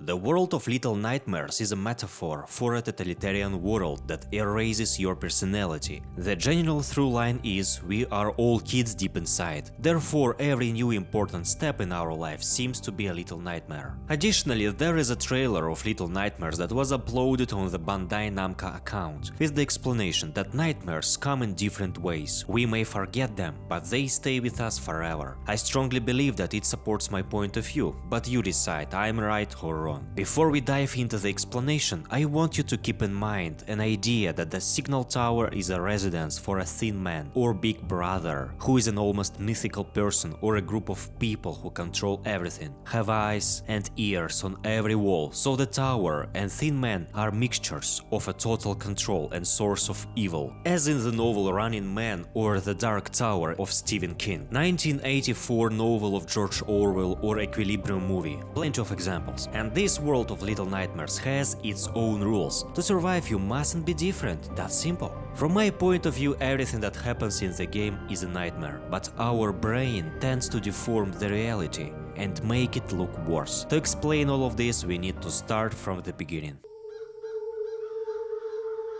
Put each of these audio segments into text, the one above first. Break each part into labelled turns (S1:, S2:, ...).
S1: The world of Little Nightmares is a metaphor for a totalitarian world that erases your personality. The general through line is we are all kids deep inside. Therefore, every new important step in our life seems to be a little nightmare. Additionally, there is a trailer of Little Nightmares that was uploaded on the Bandai Namco account, with the explanation that nightmares come in different ways. We may forget them, but they stay with us forever. I strongly believe that it supports my point of view, but you decide I'm right or wrong. Before we dive into the explanation, I want you to keep in mind an idea that the signal tower is a residence for a thin man or big brother, who is an almost mythical person or a group of people who control everything, have eyes and ears on every wall, so the tower and thin man are mixtures of a total control and source of evil, as in the novel Running Man or The Dark Tower of Stephen King, 1984 novel of George Orwell or Equilibrium movie, plenty of examples. And this world of Little Nightmares has its own rules. To survive you mustn't be different, that's simple. From my point of view, everything that happens in the game is a nightmare, but our brain tends to deform the reality and make it look worse. To explain all of this, we need to start from the beginning.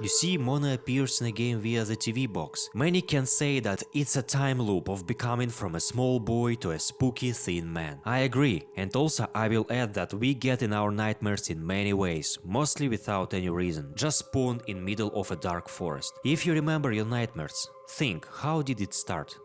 S1: You see, Mona appears in a game via the TV box. Many can say that it's a time loop of becoming from a small boy to a spooky thin man. I agree, and also I will add that we get in our nightmares in many ways, mostly without any reason, just spawned in middle of a dark forest. If you remember your nightmares, think, how did it start?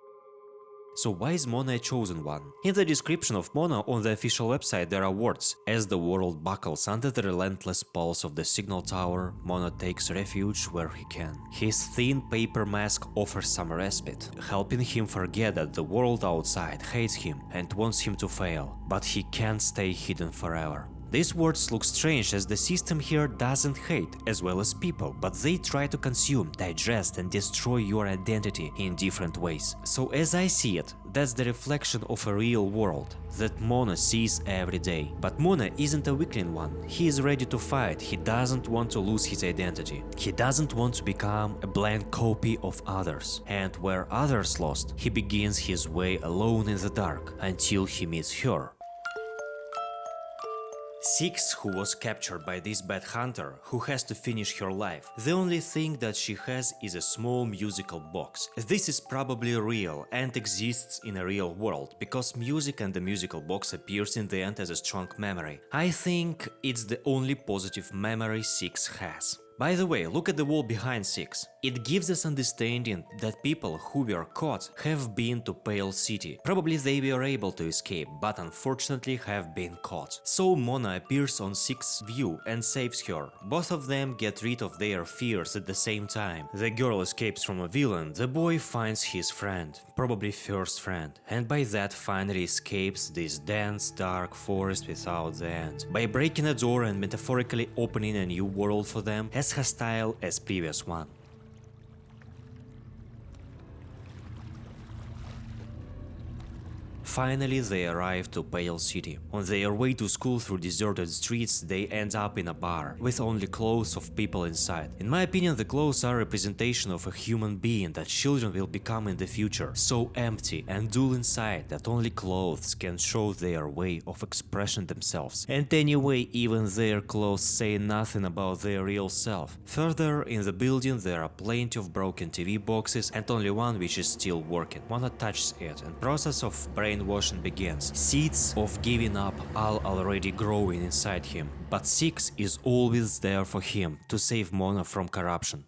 S1: So why is Mona a chosen one? In the description of Mona on the official website there are words: as the world buckles under the relentless pulse of the signal tower, Mona takes refuge where he can. His thin paper mask offers some respite, helping him forget that the world outside hates him and wants him to fail, but he can't stay hidden forever. These words look strange as the system here doesn't hate as well as people, but they try to consume, digest and destroy your identity in different ways. So as I see it, that's the reflection of a real world that Mona sees every day. But Mona isn't a weakling one. He is ready to fight. He doesn't want to lose his identity. He doesn't want to become a blank copy of others. And where others lost, he begins his way alone in the dark until he meets her. Six, who was captured by this bad hunter who has to finish her life. The only thing that she has is a small musical box. This is probably real and exists in a real world, because music and the musical box appears in the end as a strong memory. I think it's the only positive memory Six has. By the way, look at the wall behind Six. It gives us understanding that people who were caught have been to Pale City. Probably they were able to escape, but unfortunately have been caught. So Mona appears on Six's view and saves her. Both of them get rid of their fears at the same time. The girl escapes from a villain, the boy finds his friend, probably first friend, and by that finally escapes this dense, dark forest without the end. By breaking a door and metaphorically opening a new world for them, as hostile as previous one. Finally, they arrive to Pale City. On their way to school through deserted streets, they end up in a bar, with only clothes of people inside. In my opinion, the clothes are a representation of a human being that children will become in the future, so empty and dull inside that only clothes can show their way of expressing themselves. And anyway, even their clothes say nothing about their real self. Further, in the building there are plenty of broken TV boxes and only one which is still working. Mona touches it and process of brainwashing begins. Seeds of giving up are already growing inside him, but Six is always there for him to save Mona from corruption.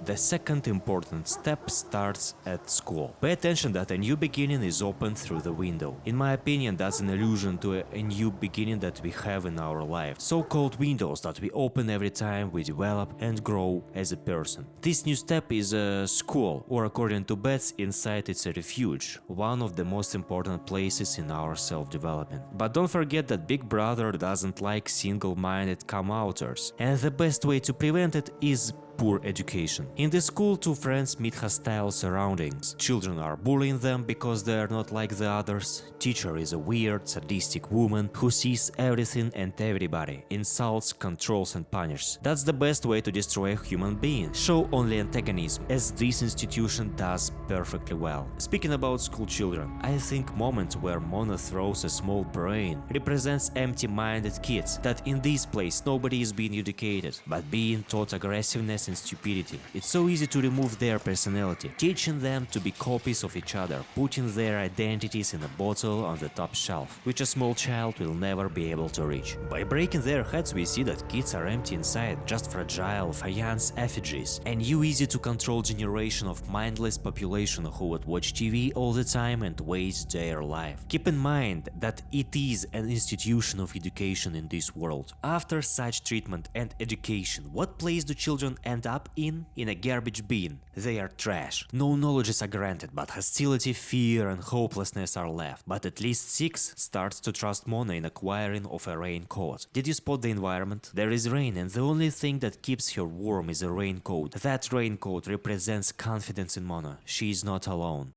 S1: The second important step starts at school. Pay attention that a new beginning is opened through the window. In my opinion, that's an allusion to a new beginning that we have in our life. So-called windows that we open every time we develop and grow as a person. This new step is a school, or according to Bets, inside it's a refuge, one of the most important places in our self-development. But don't forget that Big Brother doesn't like single-minded come-outers, and the best way to prevent it is poor education. In the school, two friends meet hostile surroundings. Children are bullying them because they are not like the others. Teacher is a weird, sadistic woman who sees everything and everybody, insults, controls and punishes. That's the best way to destroy a human being. Show only antagonism, as this institution does perfectly well. Speaking about school children, I think moment where Mona throws a small brain represents empty-minded kids, that in this place nobody is being educated, but being taught aggressiveness and stupidity. It's so easy to remove their personality, teaching them to be copies of each other, putting their identities in a bottle on the top shelf, which a small child will never be able to reach. By breaking their heads, we see that kids are empty inside, just fragile, faience effigies, a new easy-to-control generation of mindless population who would watch TV all the time and waste their life. Keep in mind that it is an institution of education in this world. After such treatment and education, what place do children end up in? In a garbage bin. They are trash. No knowledges are granted, but hostility, fear and hopelessness are left. But at least 6 starts to trust Mona in acquiring of a raincoat. Did you spot the environment? There is rain, and the only thing that keeps her warm is a raincoat. That raincoat represents confidence in Mona. She is not alone.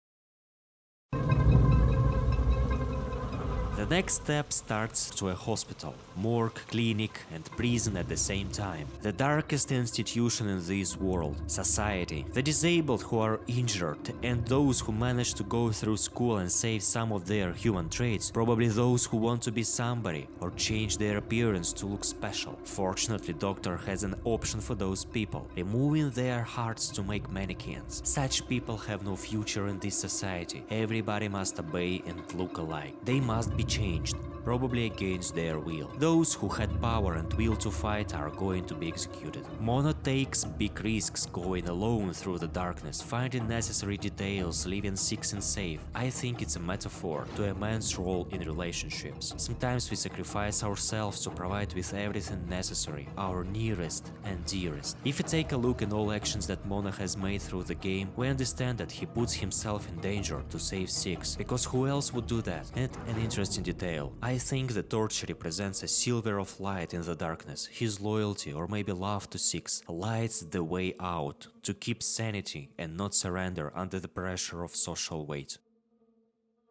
S1: The next step starts to a hospital, morgue, clinic and prison at the same time. The darkest institution in this world, society. The disabled who are injured and those who manage to go through school and save some of their human traits, probably those who want to be somebody or change their appearance to look special. Fortunately, doctor has an option for those people, removing their hearts to make mannequins. Such people have no future in this society. Everybody must obey and look alike. They must be changed, probably against their will. Those who had power and will to fight are going to be executed. Mona takes big risks going alone through the darkness, finding necessary details, leaving 6 in safe. I think it's a metaphor to a man's role in relationships. Sometimes we sacrifice ourselves to provide with everything necessary, our nearest and dearest. If we take a look at all actions that Mona has made through the game, we understand that he puts himself in danger to save 6, because who else would do that? And an interesting detail. I think the torch represents a silver of light in the darkness. His loyalty, or maybe love to 6, lights the way out to keep sanity and not surrender under the pressure of social weight.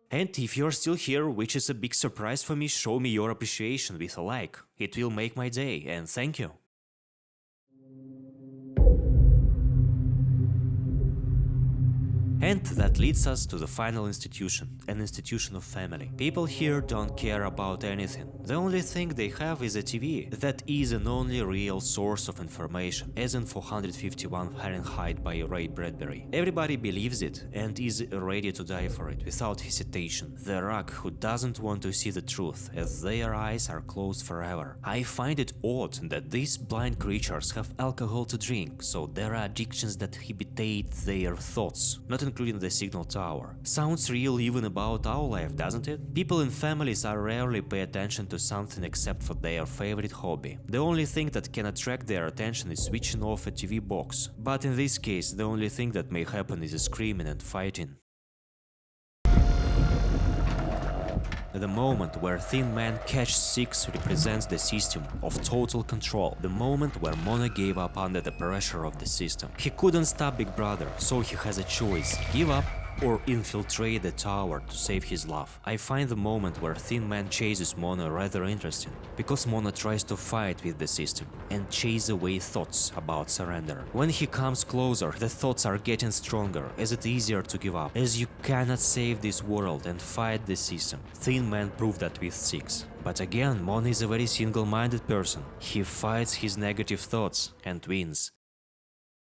S1: And if you're still here, which is a big surprise for me, show me your appreciation with a like. It will make my day, and thank you. And that leads us to the final institution, an institution of family. People here don't care about anything. The only thing they have is a TV. That is an only real source of information, as in 451 Fahrenheit by Ray Bradbury. Everybody believes it and is ready to die for it without hesitation. The rock who doesn't want to see the truth, as their eyes are closed forever. I find it odd that these blind creatures have alcohol to drink, so there are addictions that habitate their thoughts. Not including the signal tower. Sounds real even about our life, doesn't it? People in families are rarely pay attention to something except for their favorite hobby. The only thing that can attract their attention is switching off a TV box. But in this case, the only thing that may happen is screaming and fighting. The moment where Thin Man catches 6 represents the system of total control, the moment where Mona gave up under the pressure of the system. He couldn't stop Big Brother, so he has a choice: give up or infiltrate the tower to save his love. I find the moment where Thin Man chases Mona rather interesting, because Mona tries to fight with the system and chase away thoughts about surrender. When he comes closer, the thoughts are getting stronger, as it's easier to give up, as you cannot save this world and fight the system. Thin Man proved that with 6. But again, Mona is a very single-minded person. He fights his negative thoughts and wins.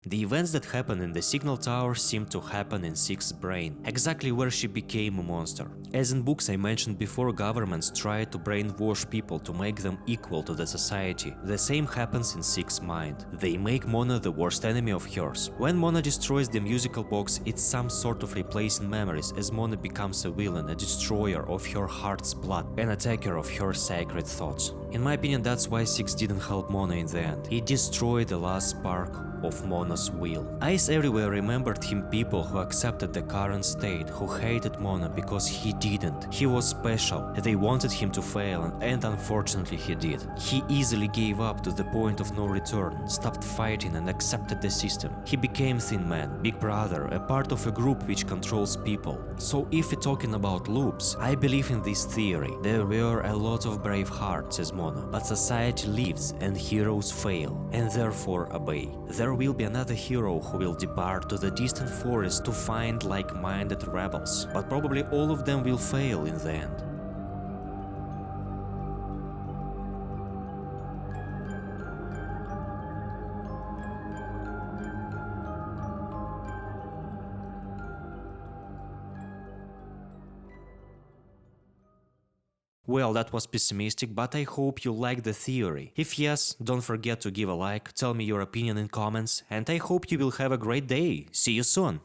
S1: The events that happen in the signal tower seem to happen in 6's brain, exactly where she became a monster. As in books I mentioned before, governments try to brainwash people to make them equal to the society. The same happens in 6's mind. They make Mona the worst enemy of hers. When Mona destroys the musical box, it's some sort of replacing memories, as Mona becomes a villain, a destroyer of her heart's blood, an attacker of her sacred thoughts. In my opinion, that's why 6 didn't help Mona in the end. It destroyed the last spark of Mona's will. Eyes everywhere remembered him people who accepted the current state, who hated Mona because he didn't. He was special, they wanted him to fail, and unfortunately he did. He easily gave up to the point of no return, stopped fighting and accepted the system. He became Thin Man, Big Brother, a part of a group which controls people. So if we're talking about loops, I believe in this theory. There were a lot of brave hearts, says Mona, but society lives and heroes fail, and therefore obey. There will be another hero who will depart to the distant forest to find like-minded rebels, but probably all of them will fail in the end. Well, that was pessimistic, but I hope you liked the theory. If yes, don't forget to give a like, tell me your opinion in comments, and I hope you will have a great day. See you soon!